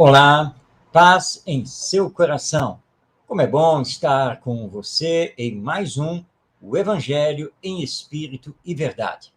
Olá, paz em seu coração. Como é bom estar com você em mais o Evangelho em Espírito e Verdade.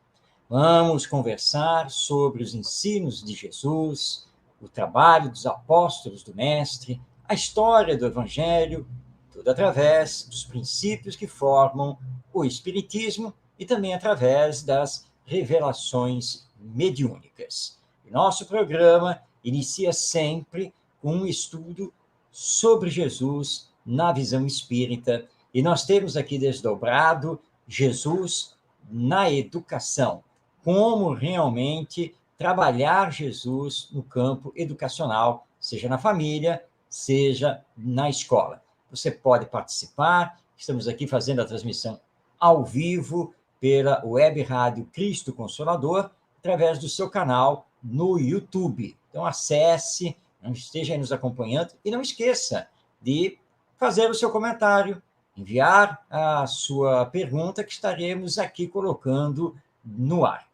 Vamos conversar sobre os ensinos de Jesus, o trabalho dos apóstolos do Mestre, a história do Evangelho, tudo através dos princípios que formam o Espiritismo e também através das revelações mediúnicas. E nosso programa inicia sempre com um estudo sobre Jesus na visão espírita, e nós temos aqui desdobrado Jesus na educação, como realmente trabalhar Jesus no campo educacional, seja na família, seja na escola. Você pode participar, estamos aqui fazendo a transmissão ao vivo pela Web Rádio Cristo Consolador, através do seu canal no YouTube. Então, acesse, esteja aí nos acompanhando e não esqueça de fazer o seu comentário, enviar a sua pergunta que estaremos aqui colocando no ar.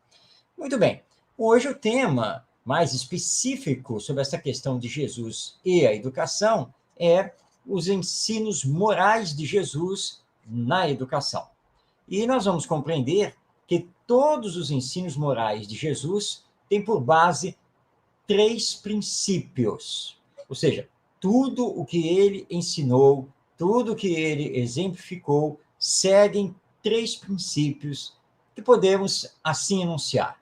Muito bem. Hoje o tema mais específico sobre essa questão de Jesus e a educação é os ensinos morais de Jesus na educação. E nós vamos compreender que todos os ensinos morais de Jesus têm por base 3 princípios. Ou seja, tudo o que ele ensinou, tudo o que ele exemplificou, seguem 3 princípios que podemos assim enunciar.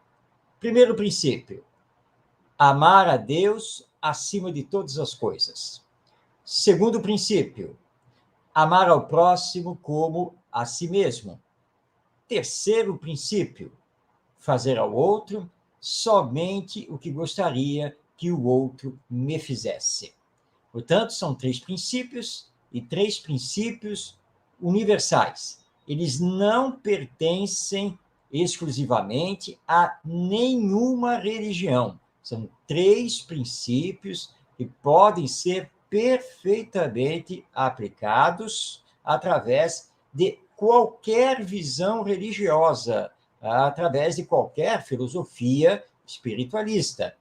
Primeiro princípio: amar a Deus acima de todas as coisas. Segundo princípio: amar ao próximo como a si mesmo. Terceiro princípio: fazer ao outro somente o que gostaria que o outro me fizesse. Portanto, são 3 princípios e 3 princípios universais. Eles não pertencem exclusivamente a nenhuma religião. São 3 princípios que podem ser perfeitamente aplicados através de qualquer visão religiosa, através de qualquer filosofia espiritualista.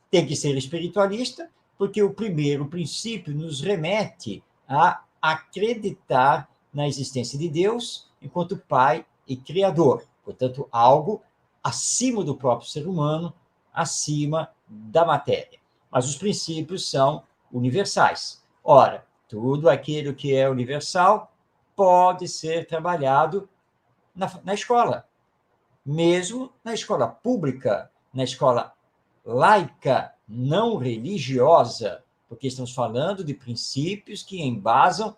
Tem que ser espiritualista, porque o primeiro princípio nos remete a acreditar na existência de Deus enquanto Pai e Criador. Portanto, algo acima do próprio ser humano, acima da matéria. Mas os princípios são universais. Ora, tudo aquilo que é universal pode ser trabalhado na escola, mesmo na escola pública, na escola laica, não religiosa, porque estamos falando de princípios que embasam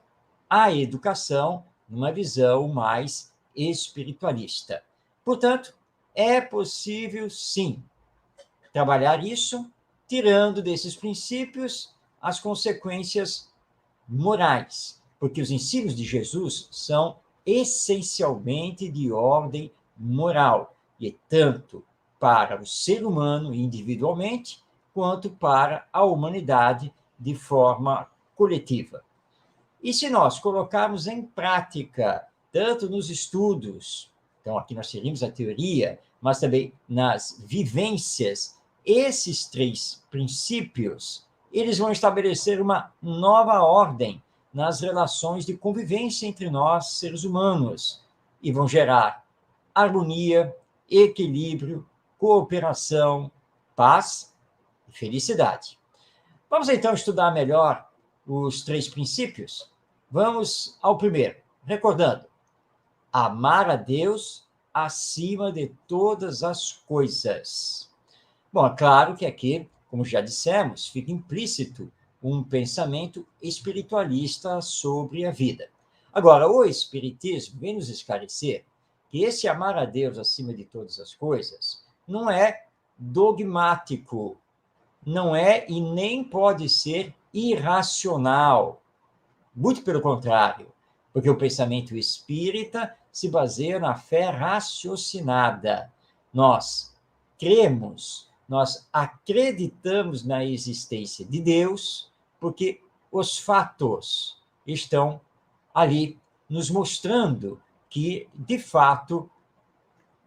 a educação numa visão mais espiritualista. Portanto, é possível, sim, trabalhar isso, tirando desses princípios as consequências morais, porque os ensinos de Jesus são essencialmente de ordem moral, e tanto para o ser humano individualmente, quanto para a humanidade de forma coletiva. E se nós colocarmos em prática, tanto nos estudos, então aqui nós teríamos a teoria, mas também nas vivências, esses 3 princípios, eles vão estabelecer uma nova ordem nas relações de convivência entre nós, seres humanos, e vão gerar harmonia, equilíbrio, cooperação, paz e felicidade. Vamos então estudar melhor os 3 princípios? Vamos ao primeiro, recordando: amar a Deus acima de todas as coisas. Bom, é claro que aqui, como já dissemos, fica implícito um pensamento espiritualista sobre a vida. Agora, o Espiritismo vem nos esclarecer que esse amar a Deus acima de todas as coisas não é dogmático, não é e nem pode ser irracional. Muito pelo contrário, porque o pensamento espírita se baseia na fé raciocinada. Nós cremos, nós acreditamos na existência de Deus, porque os fatos estão ali nos mostrando que, de fato,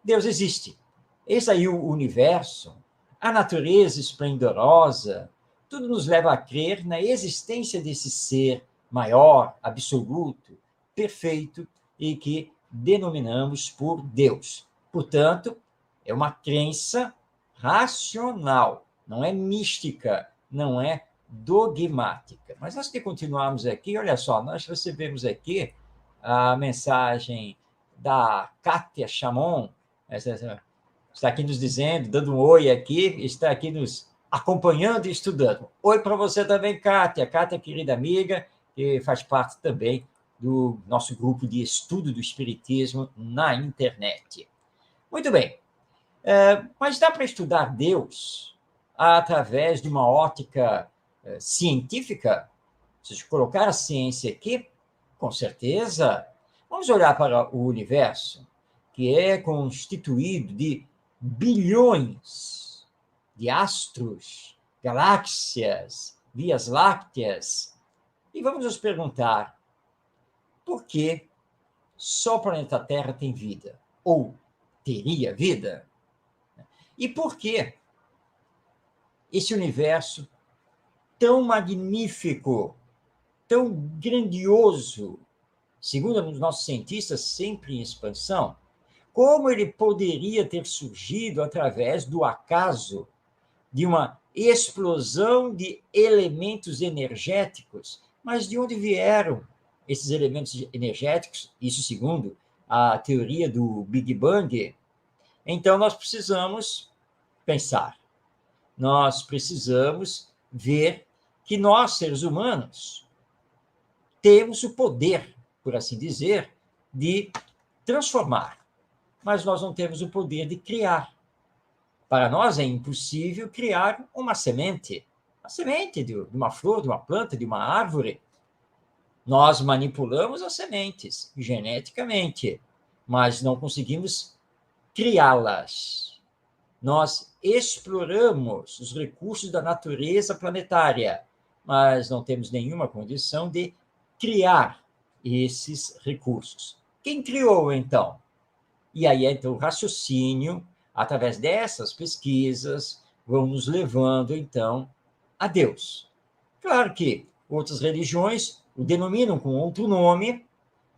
Deus existe. Esse aí o universo, a natureza esplendorosa, tudo nos leva a crer na existência desse ser maior, absoluto, perfeito e que denominamos por Deus. Portanto, é uma crença racional, não é mística, não é dogmática. Mas antes de continuarmos aqui, olha só, nós recebemos aqui a mensagem da Kátia Chamon, está aqui nos dizendo, dando um oi aqui, está aqui nos acompanhando e estudando. Oi para você também, Kátia. Kátia, querida amiga, que faz parte também do nosso grupo de estudo do Espiritismo na internet. Muito bem, mas dá para estudar Deus através de uma ótica científica? Se colocar a ciência aqui, com certeza. Vamos olhar para o universo, que é constituído de bilhões de astros, galáxias, vias lácteas. E vamos nos perguntar, por que só o planeta Terra tem vida? Ou teria vida? E por que esse universo tão magnífico, tão grandioso, segundo os nossos cientistas, sempre em expansão, como ele poderia ter surgido através do acaso, de uma explosão de elementos energéticos? Mas de onde vieram esses elementos energéticos? Isso segundo a teoria do Big Bang. Então, nós precisamos pensar, nós precisamos ver que nós, seres humanos, temos o poder, por assim dizer, de transformar, mas nós não temos o poder de criar. Para nós é impossível criar uma semente de uma flor, de uma planta, de uma árvore. Nós manipulamos as sementes geneticamente, mas não conseguimos criá-las. Nós exploramos os recursos da natureza planetária, mas não temos nenhuma condição de criar esses recursos. Quem criou, então? E aí, então, o raciocínio, através dessas pesquisas, vão nos levando, então, a Deus. Claro que outras religiões o denominam com outro nome,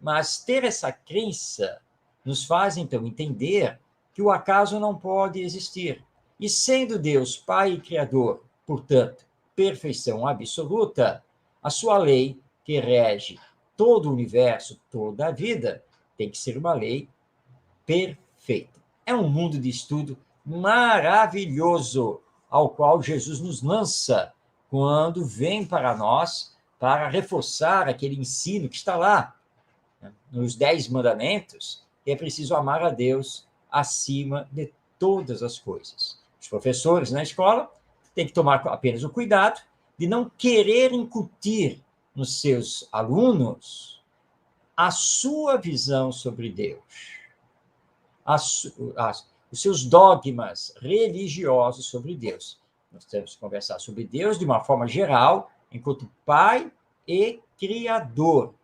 mas ter essa crença nos faz, então, entender que o acaso não pode existir. E sendo Deus Pai e Criador, portanto, perfeição absoluta, a sua lei, que rege todo o universo, toda a vida, tem que ser uma lei perfeita. É um mundo de estudo maravilhoso, ao qual Jesus nos lança quando vem para nós para reforçar aquele ensino que está lá, né, nos 10 mandamentos, que é preciso amar a Deus acima de todas as coisas. Os professores na escola têm que tomar apenas o cuidado de não querer incutir nos seus alunos a sua visão sobre Deus, os seus dogmas religiosos sobre Deus. Nós temos que conversar sobre Deus de uma forma geral, enquanto Pai e Criador,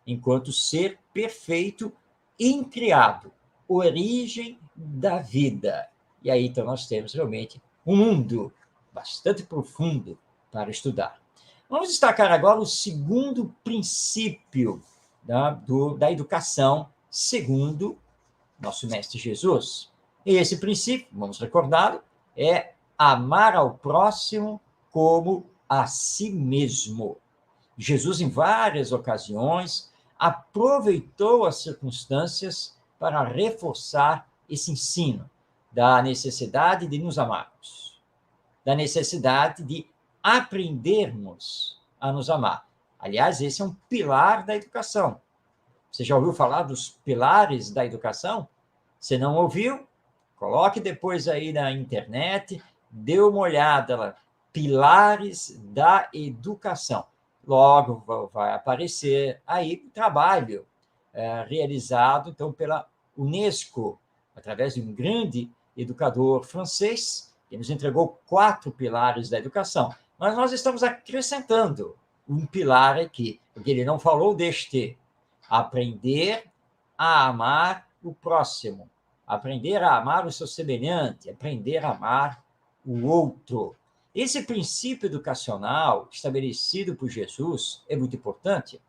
enquanto ser perfeito, incriado, origem da vida. E aí, então, nós temos realmente um mundo bastante profundo para estudar. Vamos destacar agora o segundo princípio da educação, segundo nosso Mestre Jesus. E esse princípio, vamos recordá-lo, é amar ao próximo como a si mesmo. Jesus, em várias ocasiões, aproveitou as circunstâncias para reforçar esse ensino da necessidade de nos amarmos, da necessidade de aprendermos a nos amar. Aliás, esse é um pilar da educação. Você já ouviu falar dos pilares da educação? Se não ouviu, coloque depois aí na internet, dê uma olhada lá, pilares da educação. Logo vai aparecer aí um trabalho realizado, então, pela Unesco, através de um grande educador francês, que nos entregou 4 pilares da educação. Mas nós estamos acrescentando um pilar aqui, porque ele não falou deste: aprender a amar o próximo, aprender a amar o seu semelhante, aprender a amar o outro. Esse princípio educacional estabelecido por Jesus é muito importante,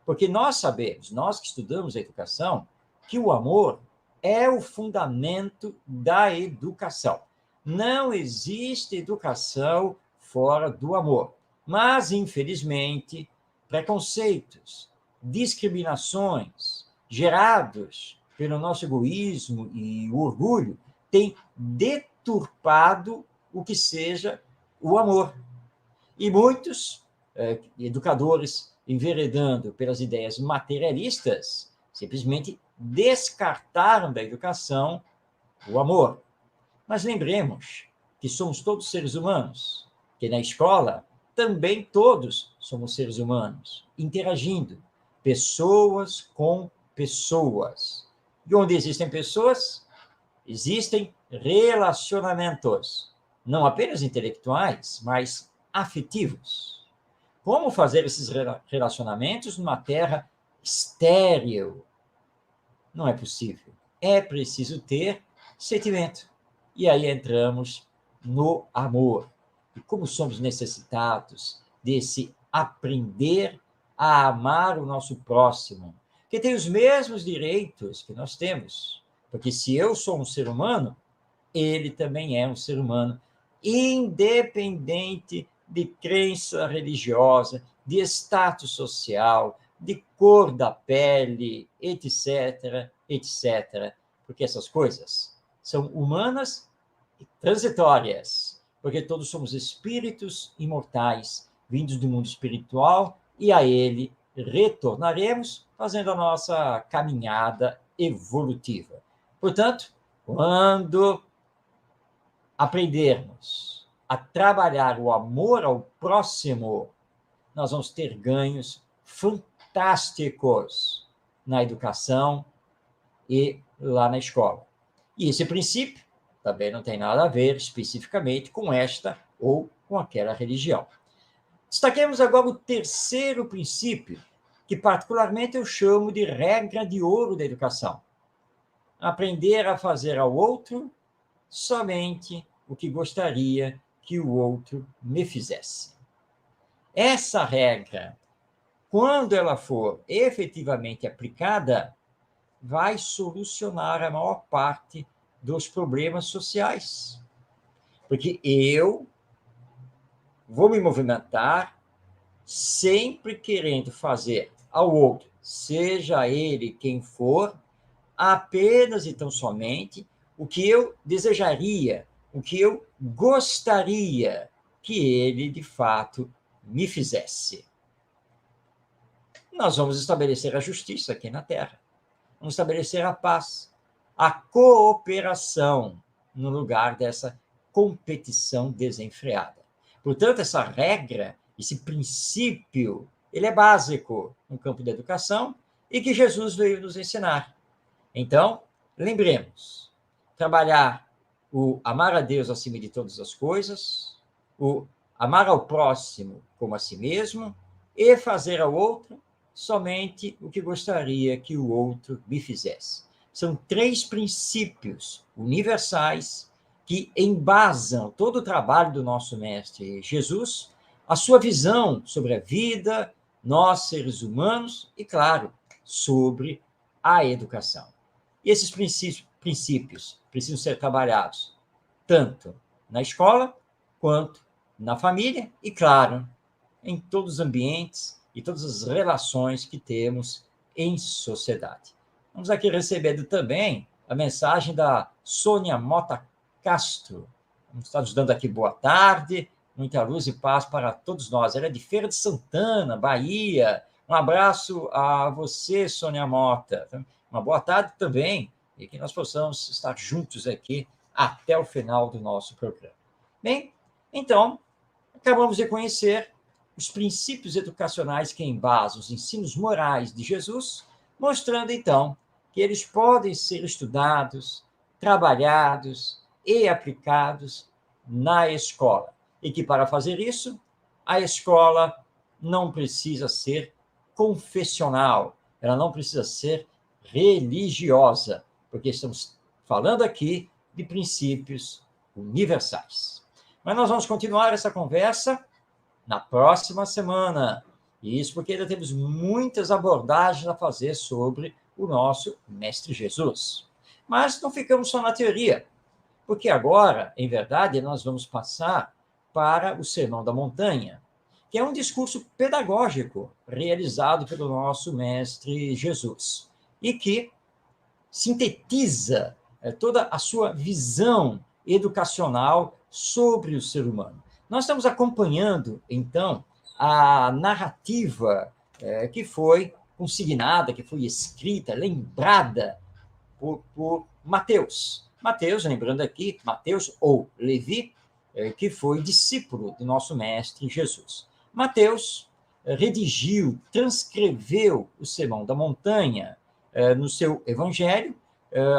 porque nós sabemos, nós que estudamos a educação, que o amor é o fundamento da educação. Não existe educação fora do amor. Mas, infelizmente, preconceitos, discriminações gerados pelo nosso egoísmo e o orgulho têm deturpado o que seja o amor. E muitos educadores, enveredando pelas ideias materialistas, simplesmente descartaram da educação o amor. Mas lembremos que somos todos seres humanos, que na escola também todos somos seres humanos, interagindo, pessoas com pessoas. E onde existem pessoas, existem relacionamentos, não apenas intelectuais, mas afetivos. Como fazer esses relacionamentos numa terra estéril? Não é possível. É preciso ter sentimento. E aí entramos no amor. E como somos necessitados desse aprender a amar o nosso próximo, que tem os mesmos direitos que nós temos. Porque se eu sou um ser humano, ele também é um ser humano, independente de crença religiosa, de status social, de cor da pele, etc., etc. Porque essas coisas são humanas e transitórias, porque todos somos espíritos imortais, vindos do mundo espiritual, e a ele retornaremos fazendo a nossa caminhada evolutiva. Portanto, quando aprendermos a trabalhar o amor ao próximo, nós vamos ter ganhos fantásticos na educação e lá na escola. E esse princípio também não tem nada a ver especificamente com esta ou com aquela religião. Destaquemos agora o terceiro princípio, que particularmente eu chamo de regra de ouro da educação. Aprender a fazer ao outro somente o que gostaria que o outro me fizesse. Essa regra, quando ela for efetivamente aplicada, vai solucionar a maior parte dos problemas sociais. Porque eu vou me movimentar sempre querendo fazer ao outro, seja ele quem for, apenas e tão somente o que eu desejaria, o que eu gostaria que ele, de fato, me fizesse. Nós vamos estabelecer a justiça aqui na Terra. Vamos estabelecer a paz, a cooperação, no lugar dessa competição desenfreada. Portanto, essa regra, esse princípio, ele é básico no campo da educação e que Jesus veio nos ensinar. Então, lembremos, trabalhar o amar a Deus acima de todas as coisas, o amar ao próximo como a si mesmo e fazer ao outro somente o que gostaria que o outro me fizesse. São 3 princípios universais que embasam todo o trabalho do nosso mestre Jesus, a sua visão sobre a vida, nós seres humanos e, claro, sobre a educação. E esses princípios precisam ser trabalhados tanto na escola quanto na família e, claro, em todos os ambientes e todas as relações que temos em sociedade. Vamos aqui recebendo também a mensagem da Sônia Mota Castro. Está nos dando aqui boa tarde, muita luz e paz para todos nós. Ela é de Feira de Santana, Bahia. Um abraço a você, Sônia Mota. Uma boa tarde também, e que nós possamos estar juntos aqui até o final do nosso programa. Bem, então, acabamos de conhecer os princípios educacionais que embasam os ensinos morais de Jesus, mostrando, então, que eles podem ser estudados, trabalhados e aplicados na escola. E que, para fazer isso, a escola não precisa ser confessional, ela não precisa ser religiosa, porque estamos falando aqui de princípios universais. Mas nós vamos continuar essa conversa na próxima semana. E isso porque ainda temos muitas abordagens a fazer sobre o nosso Mestre Jesus. Mas não ficamos só na teoria, porque agora, em verdade, nós vamos passar para o Sermão da Montanha, que é um discurso pedagógico realizado pelo nosso Mestre Jesus e que sintetiza toda a sua visão educacional sobre o ser humano. Nós estamos acompanhando, então, a narrativa que foi consignada, que foi escrita, lembrada por Mateus. Mateus, lembrando aqui, Mateus ou Levi, que foi discípulo do nosso mestre Jesus. Mateus redigiu, transcreveu o Sermão da Montanha no seu evangelho,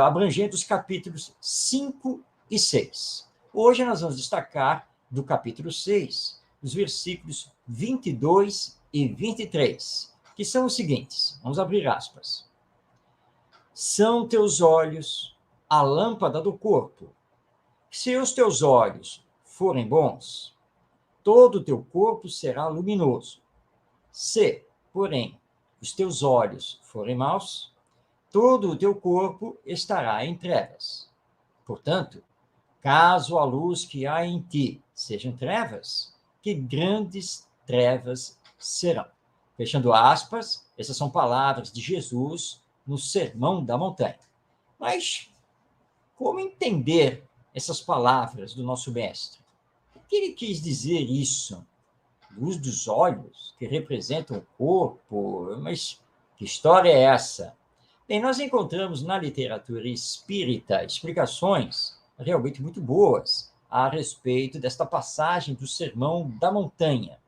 abrangendo os capítulos 5 e 6. Hoje nós vamos destacar do capítulo 6, os versículos 22 e 23, que são os seguintes. Vamos abrir aspas. São teus olhos a lâmpada do corpo. Se os teus olhos forem bons, todo o teu corpo será luminoso. Se, porém, os teus olhos forem maus, todo o teu corpo estará em trevas. Portanto, caso a luz que há em ti sejam trevas, que grandes trevas serão. Fechando aspas, essas são palavras de Jesus no Sermão da Montanha. Mas como entender essas palavras do nosso mestre? O que ele quis dizer isso? Luz dos olhos, que representam o corpo, mas que história é essa? Bem, nós encontramos na literatura espírita explicações realmente muito boas a respeito desta passagem do Sermão da Montanha.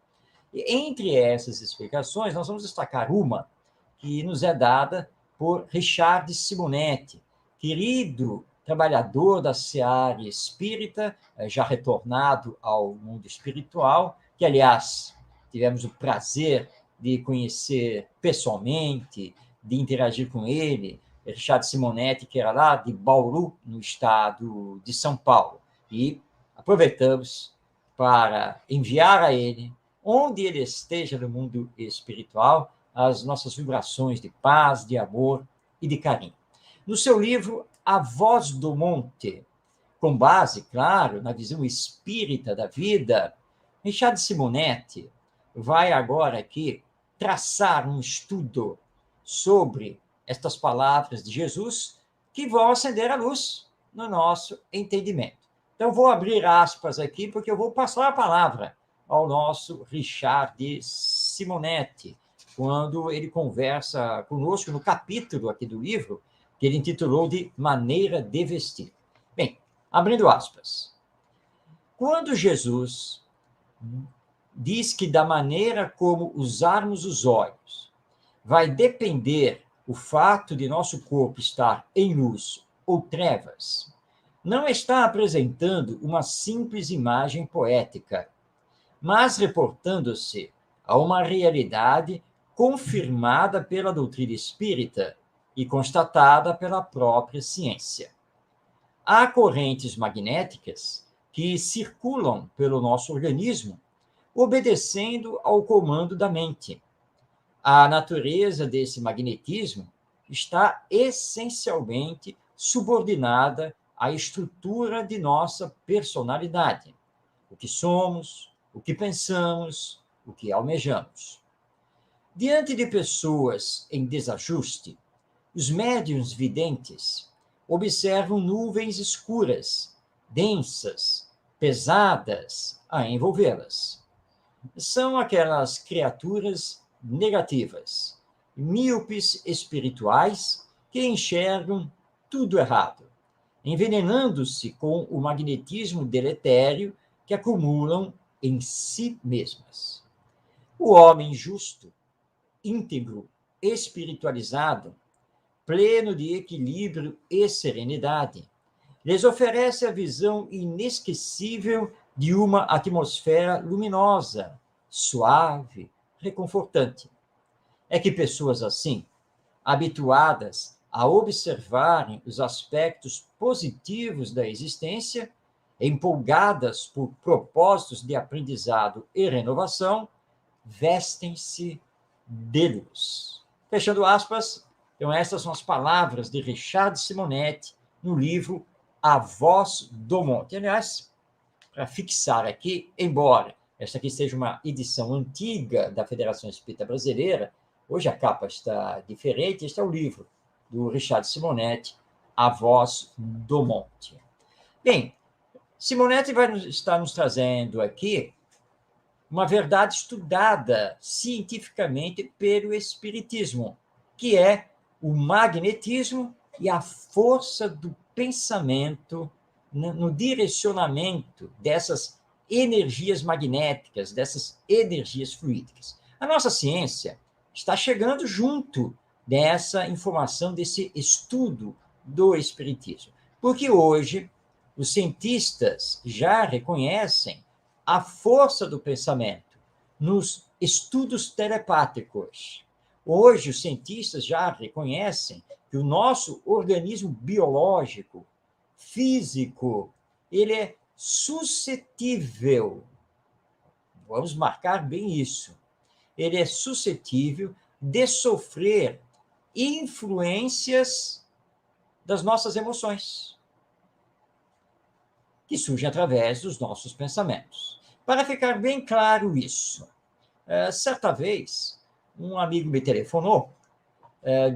E entre essas explicações, nós vamos destacar uma que nos é dada por Richard Simonetti, querido trabalhador da seara espírita, já retornado ao mundo espiritual, que, aliás, tivemos o prazer de conhecer pessoalmente, de interagir com ele, Richard Simonetti, que era lá de Bauru, no estado de São Paulo. E aproveitamos para enviar a ele, onde ele esteja no mundo espiritual, as nossas vibrações de paz, de amor e de carinho. No seu livro A Voz do Monte, com base, claro, na visão espírita da vida, Richard Simonetti vai agora aqui traçar um estudo sobre estas palavras de Jesus que vão acender a luz no nosso entendimento. Então, vou abrir aspas aqui, porque eu vou passar a palavra ao nosso Richard Simonetti, quando ele conversa conosco no capítulo aqui do livro, que ele intitulou de Maneira de Vestir. Bem, abrindo aspas. Quando Jesus diz que da maneira como usarmos os olhos vai depender o fato de nosso corpo estar em luz ou trevas, não está apresentando uma simples imagem poética, mas reportando-se a uma realidade confirmada pela doutrina espírita e constatada pela própria ciência. Há correntes magnéticas que circulam pelo nosso organismo, obedecendo ao comando da mente. A natureza desse magnetismo está essencialmente subordinada à estrutura de nossa personalidade, o que somos, o que pensamos, o que almejamos. Diante de pessoas em desajuste, os médiuns videntes observam nuvens escuras, densas, pesadas a envolvê-las. São aquelas criaturas negativas, míopes espirituais que enxergam tudo errado, envenenando-se com o magnetismo deletério que acumulam em si mesmas. O homem justo, íntegro, espiritualizado, pleno de equilíbrio e serenidade, lhes oferece a visão inesquecível de uma atmosfera luminosa, suave, reconfortante. É que pessoas assim, habituadas a observarem os aspectos positivos da existência, empolgadas por propósitos de aprendizado e renovação, vestem-se de luz. Fechando aspas, então essas são as palavras de Richard Simonetti no livro A Voz do Monte. Aliás, para fixar aqui, embora esta aqui seja uma edição antiga da Federação Espírita Brasileira, hoje a capa está diferente, este é o livro do Richard Simonetti, A Voz do Monte. Bem, Simonetti vai estar nos trazendo aqui uma verdade estudada cientificamente pelo Espiritismo, que é o magnetismo e a força do pensamento no direcionamento dessas energias magnéticas, dessas energias fluídicas. A nossa ciência está chegando junto dessa informação, desse estudo do Espiritismo, porque hoje os cientistas já reconhecem a força do pensamento nos estudos telepáticos. Hoje, os cientistas já reconhecem que o nosso organismo biológico, físico, ele é suscetível, vamos marcar bem isso, ele é suscetível de sofrer influências das nossas emoções, que surgem através dos nossos pensamentos. Para ficar bem claro isso, certa vez, um amigo me telefonou,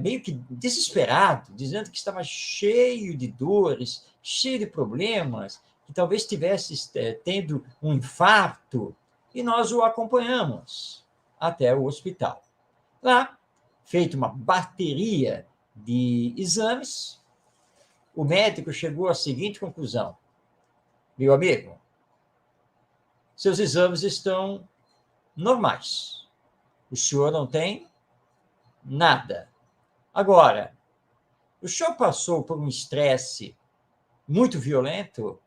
meio que desesperado, dizendo que estava cheio de dores, cheio de problemas, que talvez estivesse tendo um infarto, e nós o acompanhamos até o hospital. Lá, feita uma bateria de exames, o médico chegou à seguinte conclusão: meu amigo, seus exames estão normais. O senhor não tem nada. Agora, o senhor passou por um estresse muito violento?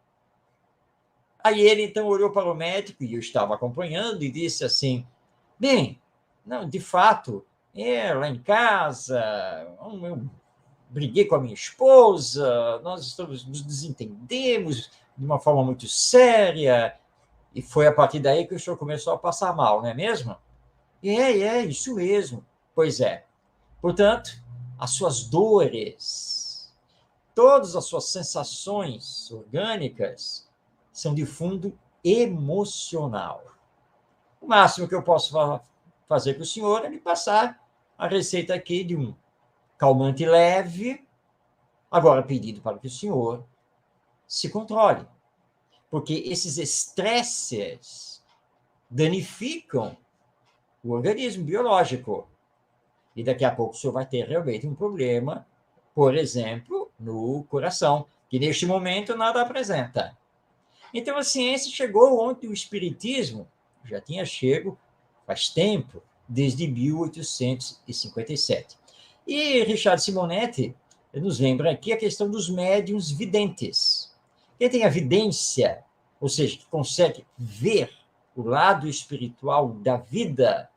Aí ele, então, olhou para o médico, e eu estava acompanhando, e disse assim, bem, não, de fato, lá em casa, eu briguei com a minha esposa, nós nos desentendemos de uma forma muito séria, e foi a partir daí que o senhor começou a passar mal, não é mesmo? Isso mesmo. Pois é. Portanto, as suas dores, todas as suas sensações orgânicas são de fundo emocional. O máximo que eu posso fazer com o senhor é lhe passar a receita aqui de um calmante leve, agora pedido para que o senhor se controle, porque esses estresses danificam o organismo biológico. E daqui a pouco o senhor vai ter realmente um problema, por exemplo, no coração, que neste momento nada apresenta. Então a ciência chegou onde o espiritismo já tinha chego faz tempo, desde 1857. E Richard Simonetti nos lembra aqui a questão dos médiuns videntes. Quem tem a vidência, ou seja, que consegue ver o lado espiritual da vida,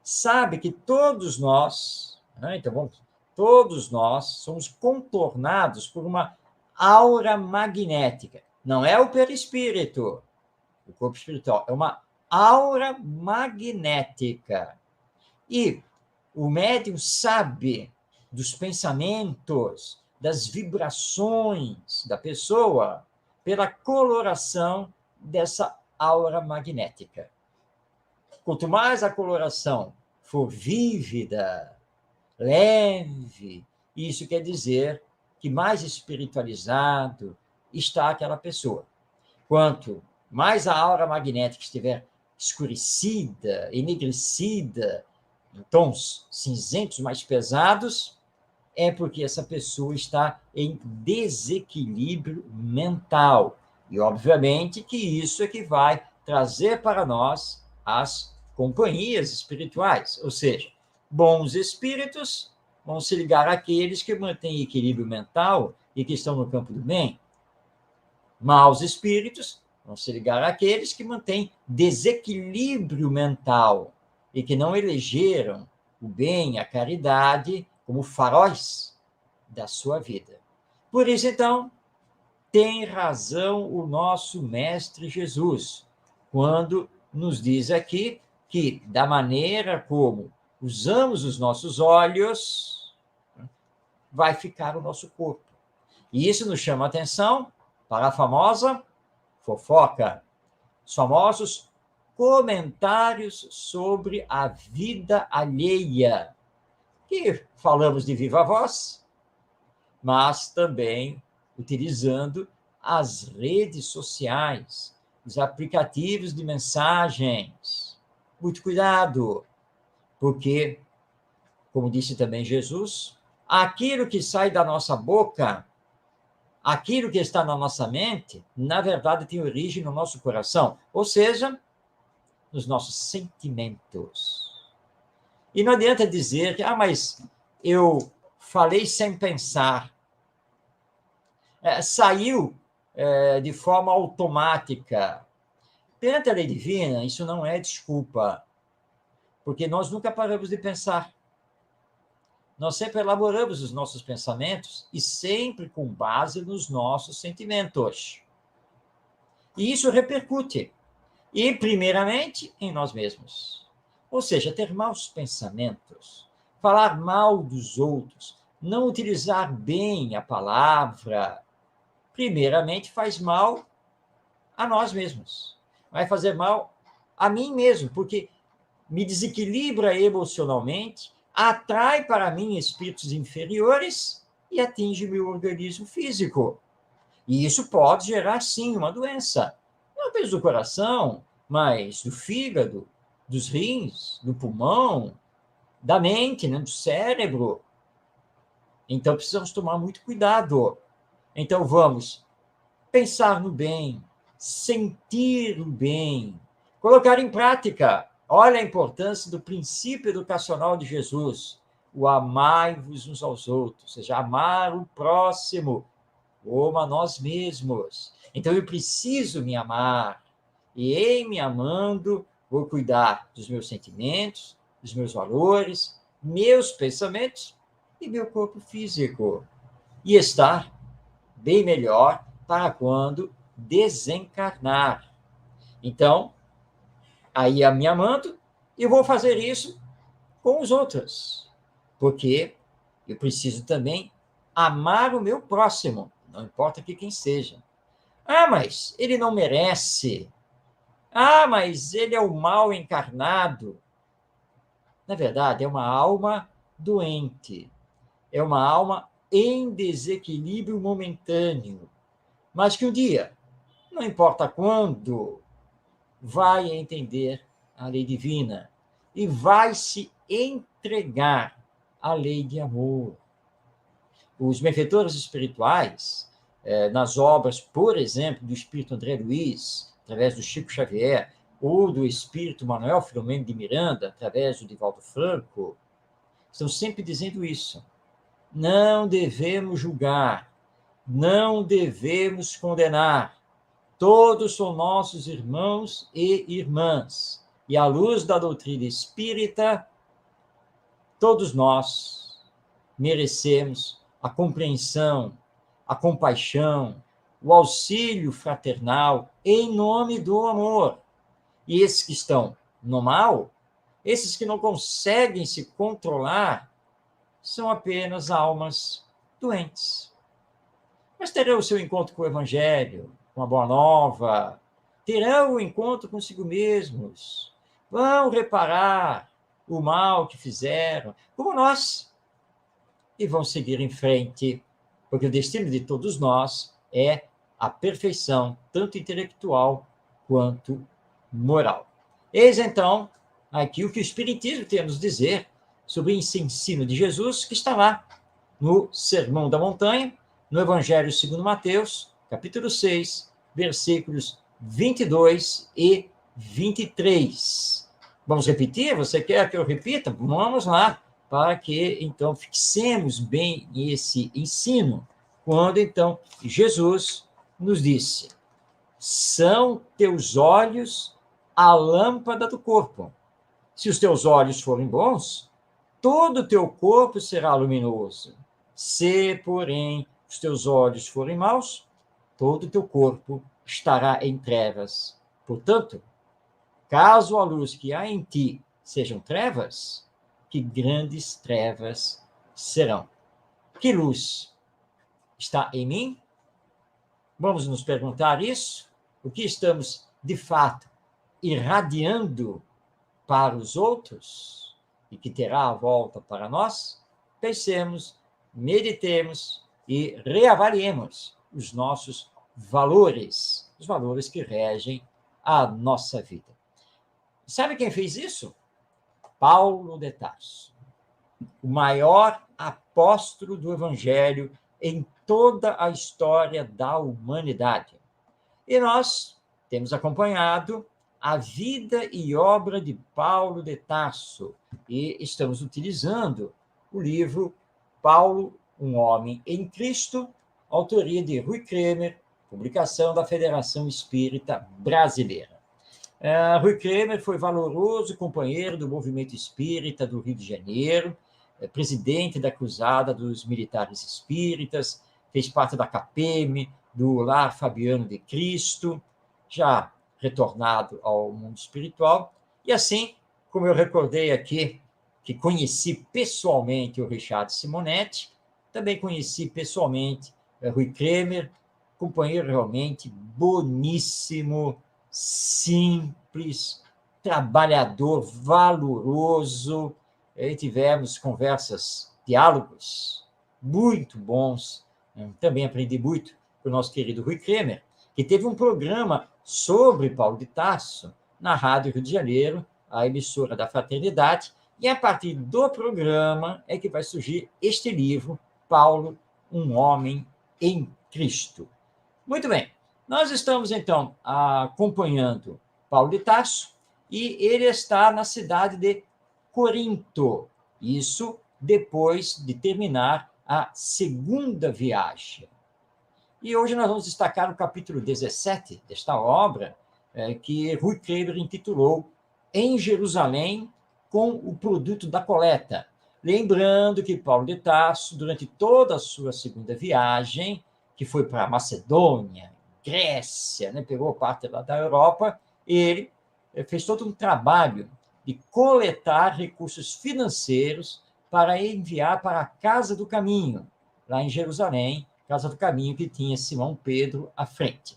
sabe que todos nós, todos nós somos contornados por uma aura magnética. Não é o perispírito, o corpo espiritual, é uma aura magnética. E o médium sabe dos pensamentos, das vibrações da pessoa pela coloração dessa aura magnética. Quanto mais a coloração for vívida, leve, isso quer dizer que mais espiritualizado está aquela pessoa. Quanto mais a aura magnética estiver escurecida, enegrecida, em tons cinzentos mais pesados, é porque essa pessoa está em desequilíbrio mental. E, obviamente, que isso é que vai trazer para nós as companhias espirituais, ou seja, bons espíritos vão se ligar àqueles que mantêm equilíbrio mental e que estão no campo do bem. Maus espíritos vão se ligar àqueles que mantêm desequilíbrio mental e que não elegeram o bem, a caridade, como faróis da sua vida. Por isso, então, tem razão o nosso Mestre Jesus, quando nos diz aqui que, da maneira como usamos os nossos olhos, vai ficar o nosso corpo. E isso nos chama a atenção para a famosa fofoca, os famosos comentários sobre a vida alheia, que falamos de viva voz, mas também utilizando as redes sociais, os aplicativos de mensagens. Muito cuidado, porque, como disse também Jesus, aquilo que sai da nossa boca, aquilo que está na nossa mente, na verdade tem origem no nosso coração, ou seja, nos nossos sentimentos. E não adianta dizer que, mas eu falei sem pensar. Saiu de forma automática. Perante a lei divina, isso não é desculpa, porque nós nunca paramos de pensar. Nós sempre elaboramos os nossos pensamentos e sempre com base nos nossos sentimentos. E isso repercute, e primeiramente, em nós mesmos. Ou seja, ter maus pensamentos, falar mal dos outros, não utilizar bem a palavra, primeiramente faz mal a nós mesmos. Vai fazer mal a mim mesmo, porque me desequilibra emocionalmente, atrai para mim espíritos inferiores e atinge meu organismo físico. E isso pode gerar, sim, uma doença. Não apenas do coração, mas do fígado, dos rins, do pulmão, da mente, né, do cérebro. Então, precisamos tomar muito cuidado. Então, vamos pensar no bem, sentir o bem, colocar em prática. Olha a importância do princípio educacional de Jesus, o amai-vos uns aos outros, ou seja, amar o próximo como a nós mesmos. Então, eu preciso me amar, e em me amando, vou cuidar dos meus sentimentos, dos meus valores, meus pensamentos e meu corpo físico. E estar bem melhor para quando desencarnar. Então, aí me amando, eu vou fazer isso com os outros, porque eu preciso também amar o meu próximo, não importa que quem seja. Mas ele não merece. Mas ele é o mal encarnado. Na verdade, é uma alma doente, é uma alma em desequilíbrio momentâneo, mas que um dia, não importa quando, vai entender a lei divina e vai se entregar à lei de amor. Os benfeitores espirituais, nas obras, por exemplo, do Espírito André Luiz, através do Chico Xavier, ou do Espírito Manuel Filomeno de Miranda, através do Divaldo Franco, estão sempre dizendo isso. Não devemos julgar, não devemos condenar. Todos são nossos irmãos e irmãs. E à luz da doutrina espírita, todos nós merecemos a compreensão, a compaixão, o auxílio fraternal em nome do amor. E esses que estão no mal, esses que não conseguem se controlar, são apenas almas doentes. Mas terão o seu encontro com o Evangelho, com a Boa Nova, terão o encontro consigo mesmos, vão reparar o mal que fizeram, como nós, e vão seguir em frente, porque o destino de todos nós é a perfeição, tanto intelectual quanto moral. Eis, então, aqui o que o Espiritismo tem a nos dizer sobre esse ensino de Jesus, que está lá no Sermão da Montanha, no Evangelho segundo Mateus, capítulo 6, versículos 22 e 23. Vamos repetir? Você quer que eu repita? Vamos lá, para que, então, fixemos bem esse ensino. Quando, então, Jesus nos disse: são teus olhos a lâmpada do corpo. Se os teus olhos forem bons, todo o teu corpo será luminoso. Se, porém, os teus olhos forem maus, todo o teu corpo estará em trevas. Portanto, caso a luz que há em ti sejam trevas, que grandes trevas serão. Que luz está em mim? Vamos nos perguntar isso? O que estamos, de fato, irradiando para os outros e que terá a volta para nós? Pensemos, meditemos e reavaliemos os nossos valores, os valores que regem a nossa vida. Sabe quem fez isso? Paulo de Tarso, o maior apóstolo do Evangelho em toda a história da humanidade. E nós temos acompanhado a vida e obra de Paulo de Tarso e estamos utilizando o livro Paulo, um homem em Cristo, autoria de Rui Kremer, publicação da Federação Espírita Brasileira. Rui Kremer foi valoroso companheiro do movimento espírita do Rio de Janeiro, presidente da Cruzada dos Militares Espíritas, fez parte da CAPEM, do Lar Fabiano de Cristo, já retornado ao mundo espiritual. E assim, como eu recordei aqui, que conheci pessoalmente o Richard Simonetti, também conheci pessoalmente Rui Kremer, companheiro realmente boníssimo, simples, trabalhador, valoroso. E tivemos conversas, diálogos muito bons. Também aprendi muito com o nosso querido Rui Kremer, que teve um programa sobre Paulo de Tarso na Rádio Rio de Janeiro, a emissora da Fraternidade, e a partir do programa é que vai surgir este livro, Paulo, um homem em Cristo. Muito bem, nós estamos, então, acompanhando Paulo de Tarso, e ele está na cidade de Corinto, isso depois de terminar a segunda viagem. E hoje nós vamos destacar o capítulo 17 desta obra, que Rui Kremer intitulou Em Jerusalém com o produto da coleta. Lembrando que Paulo de Tarso, durante toda a sua segunda viagem, que foi para a Macedônia, Grécia, né, pegou parte lá da Europa, ele fez todo um trabalho de coletar recursos financeiros para enviar para a Casa do Caminho, lá em Jerusalém, Casa do Caminho que tinha Simão Pedro à frente.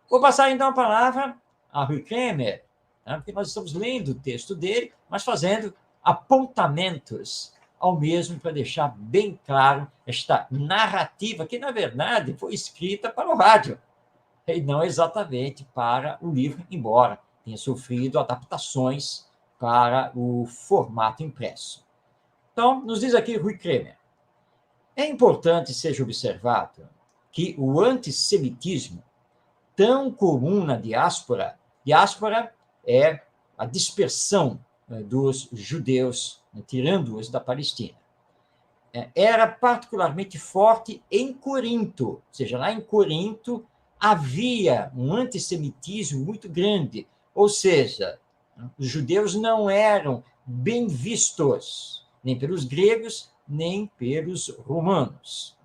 Vou passar então a palavra a Rui Kremer, né, porque nós estamos lendo o texto dele, mas fazendo apontamentos ao mesmo para deixar bem claro esta narrativa que, na verdade, foi escrita para o rádio, e não exatamente para o livro, embora tenha sofrido adaptações para o formato impresso. Então, nos diz aqui Rui Kremer. É importante seja observado que o antissemitismo, tão comum na diáspora é a dispersão dos judeus, tirando-os da Palestina, era particularmente forte em Corinto, ou seja, lá em Corinto havia um antissemitismo muito grande, ou seja, os judeus não eram bem vistos, nem pelos gregos, nem pelos romanos.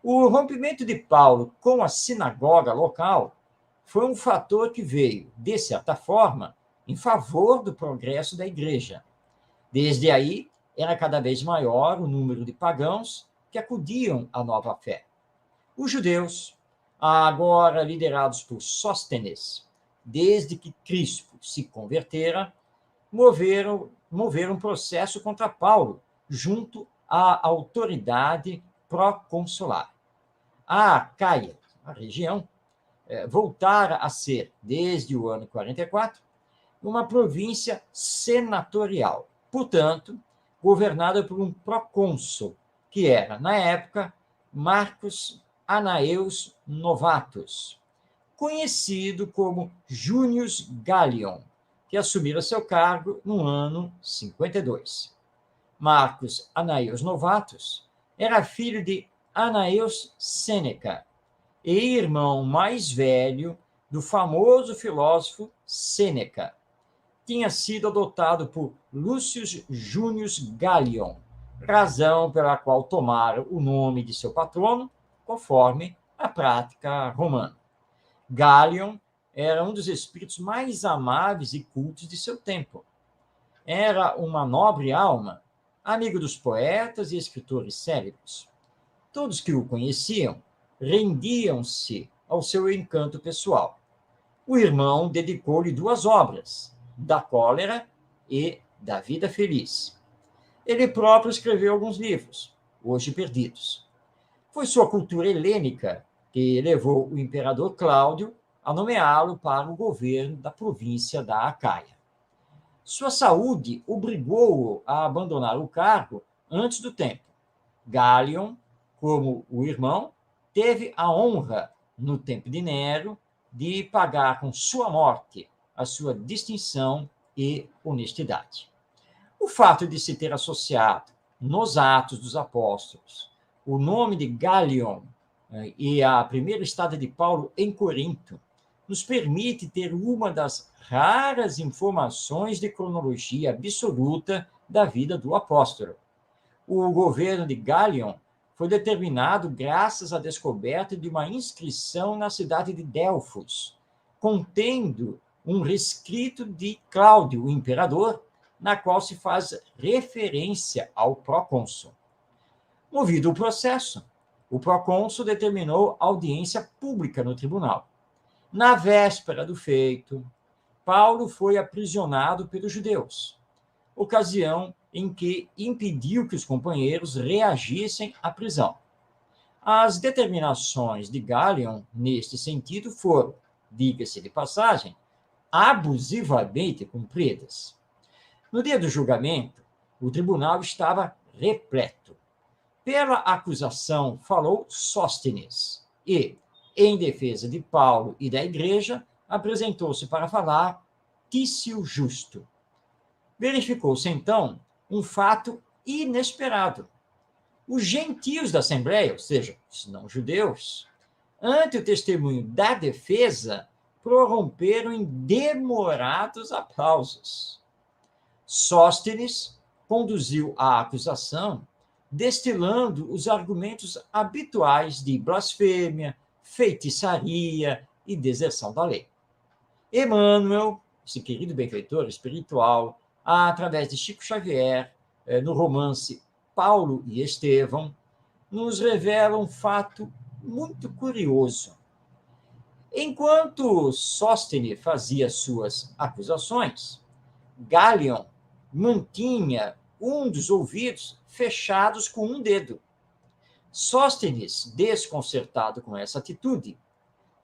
O rompimento de Paulo com a sinagoga local foi um fator que veio, de certa forma, em favor do progresso da igreja. Desde aí, era cada vez maior o número de pagãos que acudiam à nova fé. Os judeus, agora liderados por Sóstenes, desde que Crispo se convertera, moveram um processo contra Paulo, junto à autoridade proconsular. A Acaia, a região, voltara a ser, desde o ano 44, uma província senatorial, portanto, governada por um procônsul, que era, na época, Marcos Anaeus Novatus, conhecido como Június Galion, que assumira seu cargo no ano 52. Marcos Anaeus Novatus era filho de Anaeus Sêneca e irmão mais velho do famoso filósofo Sêneca. Tinha sido adotado por Lúcius Június Galion, razão pela qual tomara o nome de seu patrono, conforme a prática romana. Galion era um dos espíritos mais amáveis e cultos de seu tempo. Era uma nobre alma, amigo dos poetas e escritores célebres. Todos que o conheciam rendiam-se ao seu encanto pessoal. O irmão dedicou-lhe 2 obras, Da Cólera e Da Vida Feliz. Ele próprio escreveu alguns livros, hoje perdidos. Foi sua cultura helênica que levou o imperador Cláudio a nomeá-lo para o governo da província da Acaia. Sua saúde obrigou-o a abandonar o cargo antes do tempo. Galion, como o irmão, teve a honra, no tempo de Nero, de pagar com sua morte a sua distinção e honestidade. O fato de se ter associado nos Atos dos Apóstolos o nome de Galion e a primeira estada de Paulo em Corinto nos permite ter uma das raras informações de cronologia absoluta da vida do apóstolo. O governo de Galion foi determinado graças à descoberta de uma inscrição na cidade de Delfos, contendo um rescrito de Cláudio, o imperador, na qual se faz referência ao procônsul. Movido o processo, o procônsul determinou audiência pública no tribunal. Na véspera do feito, Paulo foi aprisionado pelos judeus, ocasião em que impediu que os companheiros reagissem à prisão. As determinações de Galion, neste sentido, foram, diga-se de passagem, abusivamente cumpridas. No dia do julgamento, o tribunal estava repleto. Pela acusação falou Sóstenes e, em defesa de Paulo e da igreja, apresentou-se para falar Tício Justo. Verificou-se, então, um fato inesperado. Os gentios da Assembleia, ou seja, os não-judeus, ante o testemunho da defesa, prorromperam em demorados aplausos. Sóstenes conduziu a acusação destilando os argumentos habituais de blasfêmia, feitiçaria e deserção da lei. Emmanuel, esse querido benfeitor espiritual, através de Chico Xavier, no romance Paulo e Estevão, nos revela um fato muito curioso. Enquanto Sóstenes fazia suas acusações, Galion mantinha um dos ouvidos fechados com um dedo. Sóstenes, desconcertado com essa atitude,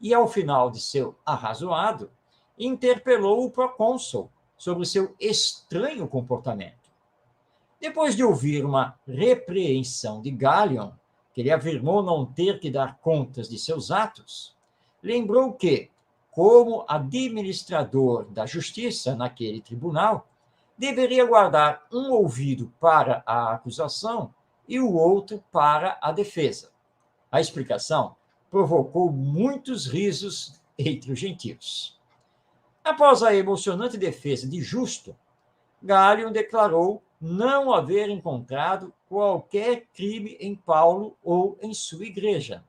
e ao final de seu arrazoado, interpelou o procônsul sobre seu estranho comportamento. Depois de ouvir uma repreensão de Galion, que ele afirmou não ter que dar contas de seus atos, lembrou que, como administrador da justiça naquele tribunal, deveria guardar um ouvido para a acusação e o outro para a defesa. A explicação provocou muitos risos entre os gentios. Após a emocionante defesa de Justo, Galion declarou não haver encontrado qualquer crime em Paulo ou em sua igreja,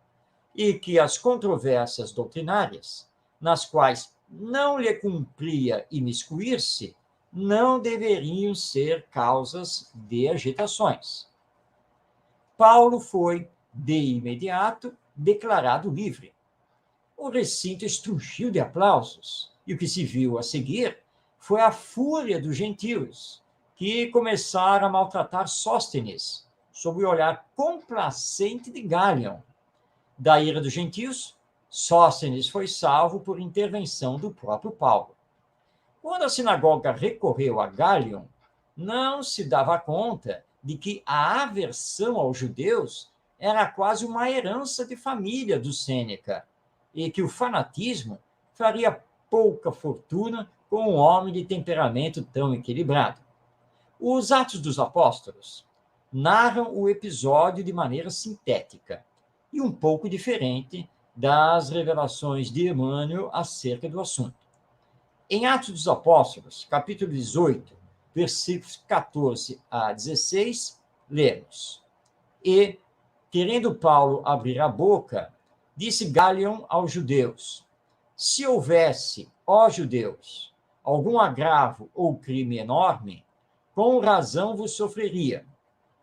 e que as controvérsias doutrinárias, nas quais não lhe cumpria imiscuir-se, não deveriam ser causas de agitações. Paulo foi, de imediato, declarado livre. O recinto estrugiu de aplausos, e o que se viu a seguir foi a fúria dos gentios, que começaram a maltratar Sóstenes, sob o olhar complacente de Galion. Da ira dos gentios, Sóstenes foi salvo por intervenção do próprio Paulo. Quando a sinagoga recorreu a Galion, não se dava conta de que a aversão aos judeus era quase uma herança de família do Sêneca, e que o fanatismo faria pouca fortuna com um homem de temperamento tão equilibrado. Os Atos dos Apóstolos narram o episódio de maneira sintética e um pouco diferente das revelações de Emmanuel acerca do assunto. Em Atos dos Apóstolos, capítulo 18, versículos 14 a 16, lemos: E, querendo Paulo abrir a boca, Disse Galion aos judeus: se houvesse, ó judeus, algum agravo ou crime enorme, com razão vos sofreria.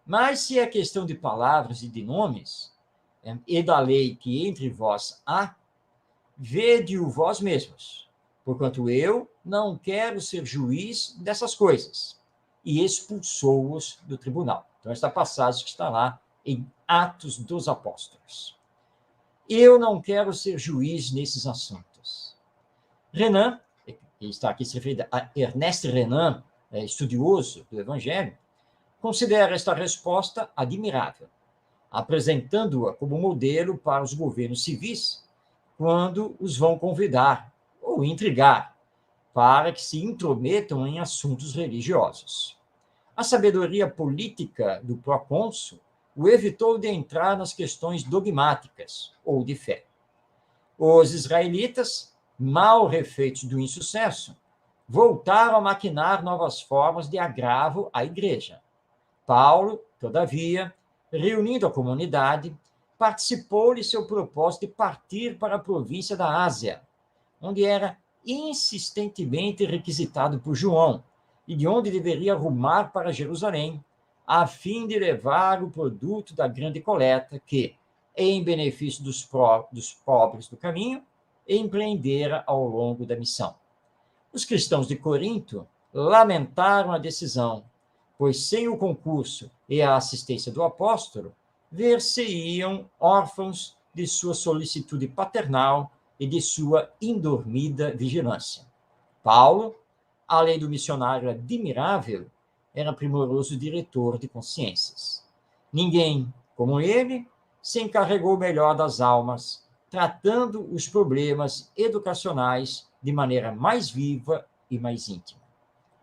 Mas se é questão de palavras e de nomes, e da lei que entre vós há, vede-o vós mesmos, porquanto eu não quero ser juiz dessas coisas. E expulsou-os do tribunal. Então, esta passagem que está lá em Atos dos Apóstolos. Eu não quero ser juiz nesses assuntos. Renan, que está aqui se referindo a Ernest Renan, estudioso do Evangelho, considera esta resposta admirável, apresentando-a como modelo para os governos civis quando os vão convidar ou intrigar para que se intrometam em assuntos religiosos. A sabedoria política do procônsul o evitou de entrar nas questões dogmáticas ou de fé. Os israelitas, mal refeitos do insucesso, voltaram a maquinar novas formas de agravo à igreja. Paulo, todavia, reunindo a comunidade, participou-lhe seu propósito de partir para a província da Ásia, onde era insistentemente requisitado por João, e de onde deveria rumar para Jerusalém, a fim de levar o produto da grande coleta que, em benefício dos pobres do caminho, empreendera ao longo da missão. Os cristãos de Corinto lamentaram a decisão, pois sem o concurso e a assistência do apóstolo, ver-se-iam órfãos de sua solicitude paternal e de sua indormida vigilância. Paulo, além do missionário admirável, era primoroso diretor de consciências. Ninguém, como ele, se encarregou melhor das almas, tratando os problemas educacionais de maneira mais viva e mais íntima.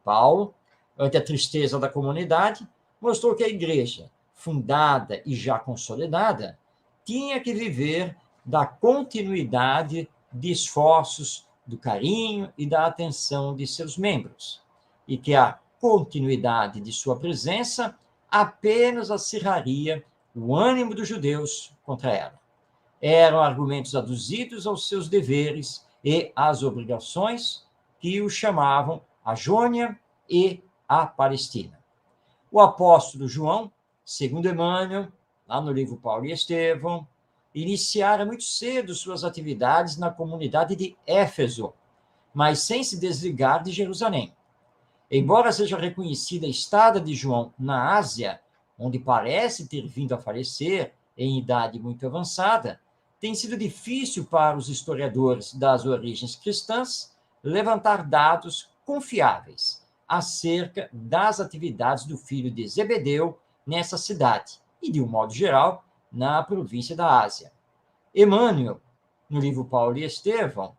Paulo, ante a tristeza da comunidade, mostrou que a igreja, fundada e já consolidada, tinha que viver da continuidade de esforços, do carinho e da atenção de seus membros, e que a continuidade de sua presença apenas acirraria o ânimo dos judeus contra ela. Eram argumentos aduzidos aos seus deveres e às obrigações que o chamavam a Jônia e a Palestina. O apóstolo João, segundo Emmanuel, lá no livro Paulo e Estevão, iniciara muito cedo suas atividades na comunidade de Éfeso, mas sem se desligar de Jerusalém. Embora seja reconhecida a estada de João na Ásia, onde parece ter vindo a falecer em idade muito avançada, tem sido difícil para os historiadores das origens cristãs levantar dados confiáveis acerca das atividades do filho de Zebedeu nessa cidade e, de um modo geral, na província da Ásia. Emmanuel, no livro Paulo e Estevão,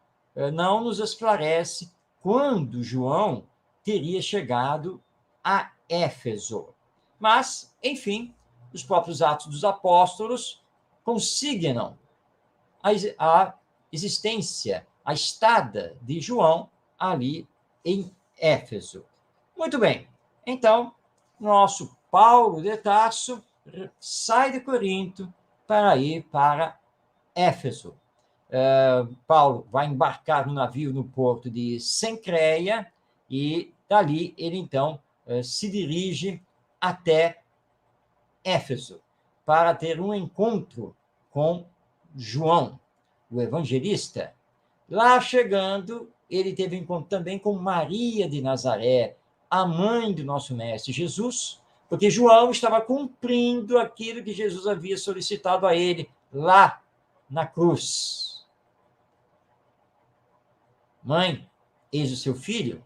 não nos esclarece quando João teria chegado a Éfeso. Mas, enfim, os próprios Atos dos Apóstolos consignam a existência, a estada de João ali em Éfeso. Muito bem, então, nosso Paulo de Tarso sai de Corinto para ir para Éfeso. Paulo vai embarcar no navio no porto de Cencreia e dali ele, então, se dirige até Éfeso para ter um encontro com João, o evangelista. Lá chegando, ele teve encontro também com Maria de Nazaré, a mãe do nosso mestre Jesus, porque João estava cumprindo aquilo que Jesus havia solicitado a ele lá na cruz. Mãe, eis o seu filho.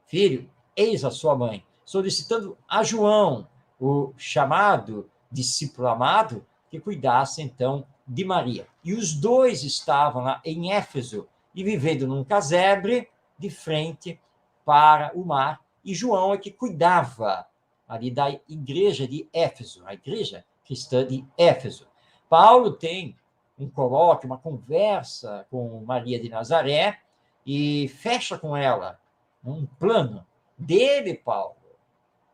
Filho, eis a sua mãe. Solicitando a João, o chamado discípulo amado, que cuidasse, então, de Maria. E os dois estavam lá em Éfeso e vivendo num casebre de frente para o mar. E João é que cuidava ali da igreja de Éfeso, a igreja cristã de Éfeso. Paulo tem um colóquio, uma conversa com Maria de Nazaré e fecha com ela um plano dele, Paulo,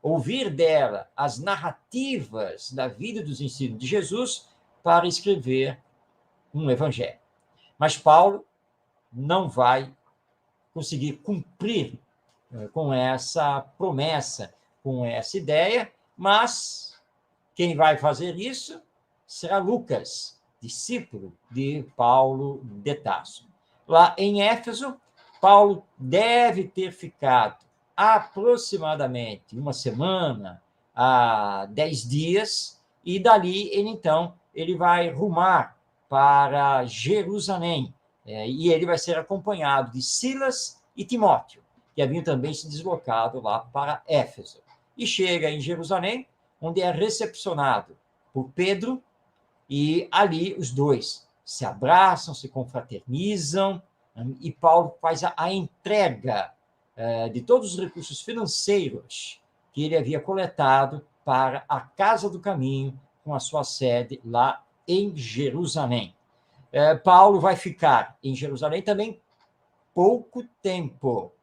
ouvir dela as narrativas da vida e dos ensinos de Jesus para escrever um evangelho. Mas Paulo não vai conseguir cumprir com essa promessa, com essa ideia, mas quem vai fazer isso será Lucas, discípulo de Paulo de Tarso. Lá em Éfeso, Paulo deve ter ficado aproximadamente uma semana a 10 dias, e dali ele vai rumar para Jerusalém, e ele vai ser acompanhado de Silas e Timóteo, que haviam também se deslocado lá para Éfeso. E chega em Jerusalém, onde é recepcionado por Pedro, e ali os dois se abraçam, se confraternizam, e Paulo faz a entrega de todos os recursos financeiros que ele havia coletado para a Casa do Caminho, com a sua sede lá em Jerusalém. Paulo vai ficar em Jerusalém também pouco tempo.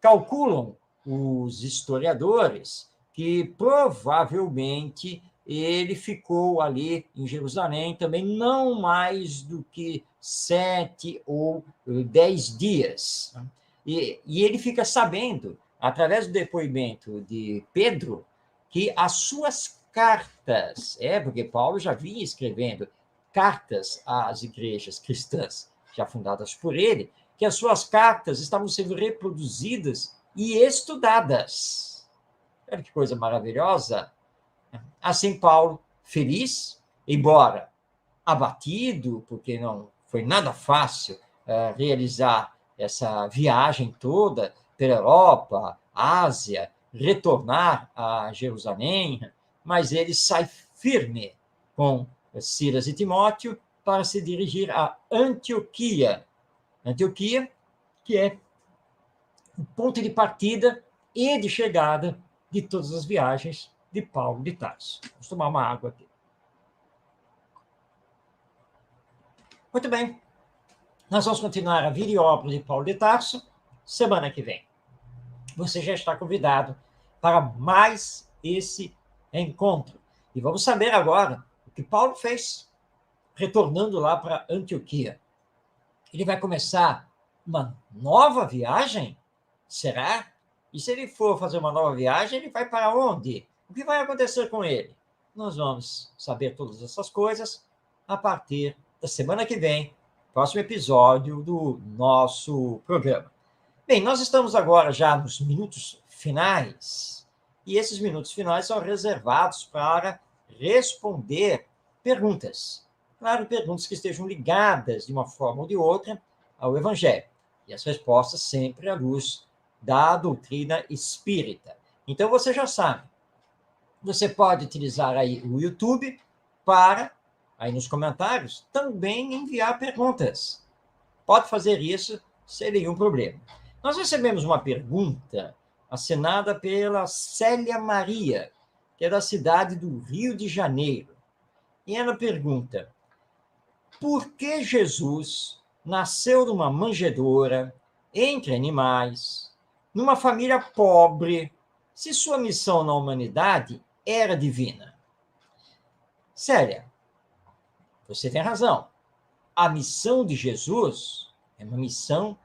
Calculam os historiadores que provavelmente ele ficou ali em Jerusalém também não mais do que 7 ou 10 dias. E ele fica sabendo, através do depoimento de Pedro, que as suas cartas, porque Paulo já vinha escrevendo cartas às igrejas cristãs, já fundadas por ele, que as suas cartas estavam sendo reproduzidas e estudadas. Olha que coisa maravilhosa! Assim, Paulo, feliz, embora abatido, porque não foi nada fácil realizar essa viagem toda pela Europa, Ásia, retornar a Jerusalém, mas ele sai firme com Silas e Timóteo para se dirigir a Antioquia. Antioquia, que é o ponto de partida e de chegada de todas as viagens de Paulo de Tarso. Vamos tomar uma água aqui. Muito bem. Nós vamos continuar a vida e obra de Paulo de Tarso semana que vem. Você já está convidado para mais esse encontro. E vamos saber agora o que Paulo fez retornando lá para Antioquia. Ele vai começar uma nova viagem? Será? E se ele for fazer uma nova viagem, ele vai para onde? O que vai acontecer com ele? Nós vamos saber todas essas coisas a partir da semana que vem, próximo episódio do nosso programa. Bem, nós estamos agora já nos minutos finais, e esses minutos finais são reservados para responder perguntas. Claro, perguntas que estejam ligadas de uma forma ou de outra ao Evangelho. E as respostas sempre à luz da doutrina espírita. Então, você já sabe, você pode utilizar aí o YouTube para, aí nos comentários, também enviar perguntas. Pode fazer isso sem nenhum problema. Nós recebemos uma pergunta assinada pela Célia Maria, que é da cidade do Rio de Janeiro. E ela pergunta: por que Jesus nasceu numa manjedoura, entre animais, numa família pobre, se sua missão na humanidade era divina? Célia, você tem razão. A missão de Jesus é uma missão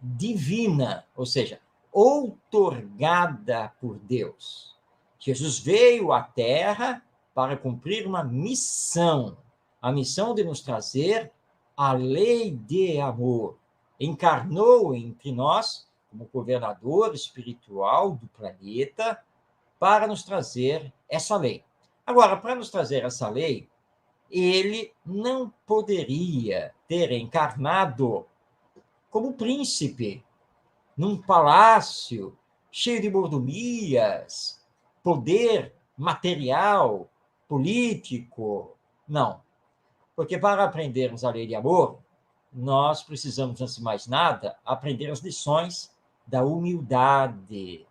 divina, ou seja, outorgada por Deus. Jesus veio à Terra para cumprir uma missão, a missão de nos trazer a lei de amor. Encarnou entre nós como governador espiritual do planeta para nos trazer essa lei. Agora, para nos trazer essa lei, ele não poderia ter encarnado como príncipe, num palácio cheio de mordomias, poder material, político. Não. Porque para aprendermos a lei de amor, nós precisamos, antes de mais nada, aprender as lições da humildade,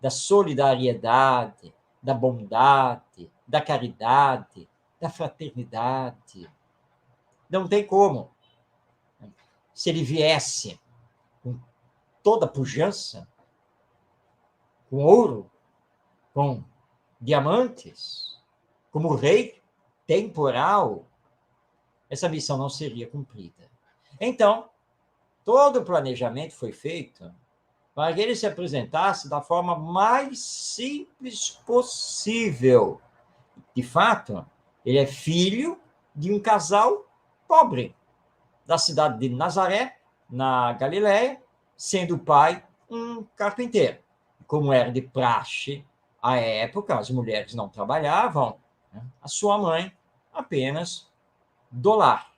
da solidariedade, da bondade, da caridade, da fraternidade. Não tem como. Se ele viesse com toda a pujança, com ouro, com diamantes, como rei temporal, essa missão não seria cumprida. Então, todo o planejamento foi feito para que ele se apresentasse da forma mais simples possível. De fato, ele é filho de um casal pobre da cidade de Nazaré, na Galiléia, sendo o pai um carpinteiro. Como era de praxe à época, as mulheres não trabalhavam, né? A sua mãe apenas do lar.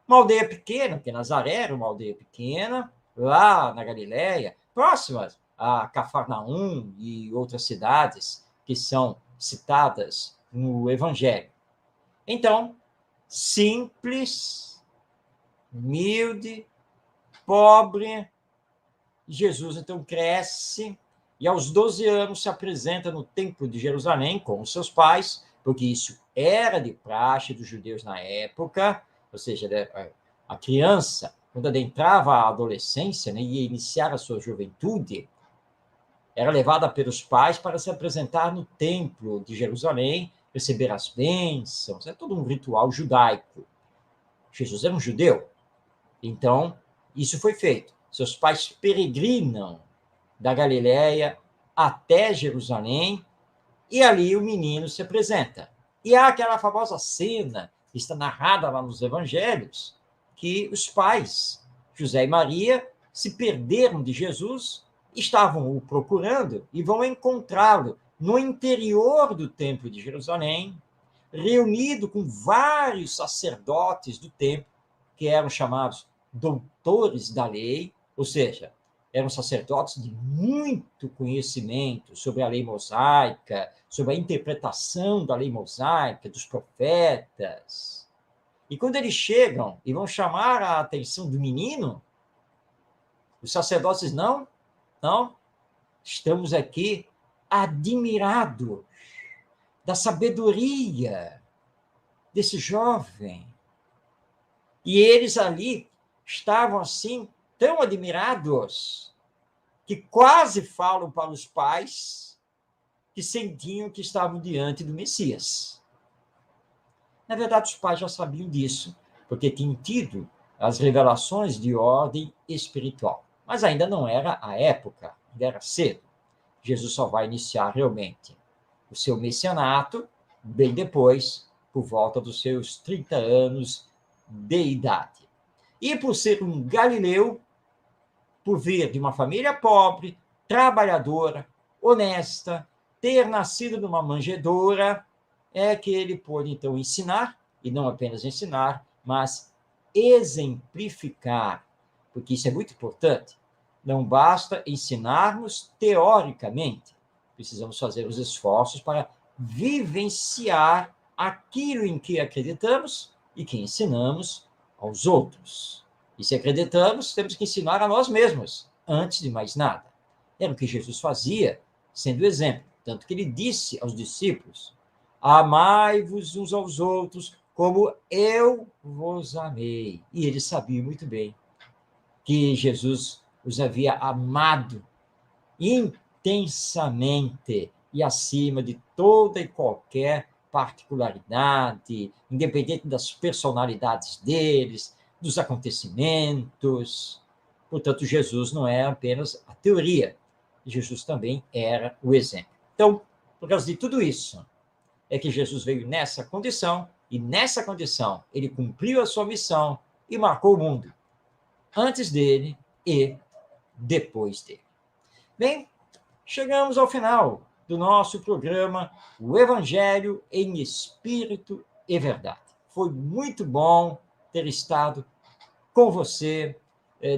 Uma aldeia pequena, porque Nazaré era uma aldeia pequena, lá na Galiléia, próximas a Cafarnaum e outras cidades que são citadas no Evangelho. Então, simples, humilde, pobre, Jesus então cresce e aos 12 anos se apresenta no Templo de Jerusalém com os seus pais, porque isso era de praxe dos judeus na época, ou seja, a criança, quando adentrava a adolescência, né, ia iniciar a sua juventude, era levada pelos pais para se apresentar no Templo de Jerusalém, receber as bênçãos, é todo um ritual judaico. Jesus era um judeu, então isso foi feito. Seus pais peregrinam da Galiléia até Jerusalém, e ali o menino se apresenta. E há aquela famosa cena, que está narrada lá nos evangelhos, que os pais, José e Maria, se perderam de Jesus, estavam o procurando e vão encontrá-lo no interior do Templo de Jerusalém, reunido com vários sacerdotes do templo, que eram chamados doutores da lei, ou seja, eram sacerdotes de muito conhecimento sobre a lei mosaica, sobre a interpretação da lei mosaica, dos profetas. E quando eles chegam e vão chamar a atenção do menino, os sacerdotes não, estamos aqui admirados da sabedoria desse jovem. E eles ali estavam assim, tão admirados, que quase falam para os pais que sentiam que estavam diante do Messias. Na verdade, os pais já sabiam disso, porque tinham tido as revelações de ordem espiritual. Mas ainda não era a época, ainda era cedo. Jesus só vai iniciar realmente o seu messianato bem depois, por volta dos seus 30 anos de idade. E por ser um galileu, por vir de uma família pobre, trabalhadora, honesta, ter nascido numa manjedoura, é que ele pôde, então, ensinar, e não apenas ensinar, mas exemplificar, porque isso é muito importante. Não basta ensinarmos teoricamente, precisamos fazer os esforços para vivenciar aquilo em que acreditamos e que ensinamos aos outros. E se acreditamos, temos que ensinar a nós mesmos, antes de mais nada. Era o que Jesus fazia, sendo exemplo. Tanto que ele disse aos discípulos: amai-vos uns aos outros como eu vos amei. E eles sabiam muito bem que Jesus os havia amado intensamente e acima de toda e qualquer particularidade, independente das personalidades deles, dos acontecimentos. Portanto, Jesus não é apenas a teoria, Jesus também era o exemplo. Então, por causa de tudo isso, é que Jesus veio nessa condição, e nessa condição ele cumpriu a sua missão e marcou o mundo, antes dele e depois dele. Bem, chegamos ao final do nosso programa, o Evangelho em Espírito e Verdade. Foi muito bom ter estado com você,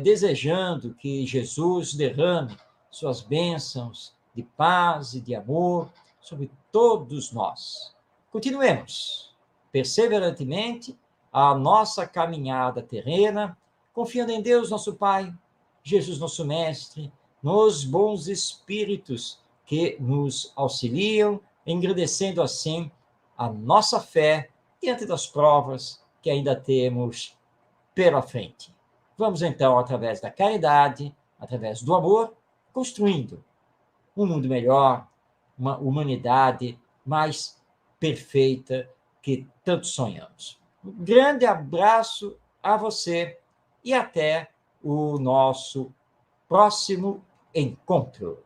desejando que Jesus derrame suas bênçãos de paz e de amor sobre todos nós. Continuemos perseverantemente a nossa caminhada terrena, confiando em Deus, nosso Pai, Jesus, nosso Mestre, nos bons espíritos que nos auxiliam, engrandecendo assim a nossa fé diante das provas que ainda temos pela frente. Vamos então, através da caridade, através do amor, construindo um mundo melhor, uma humanidade mais perfeita que tanto sonhamos. Um grande abraço a você e até o nosso próximo encontro.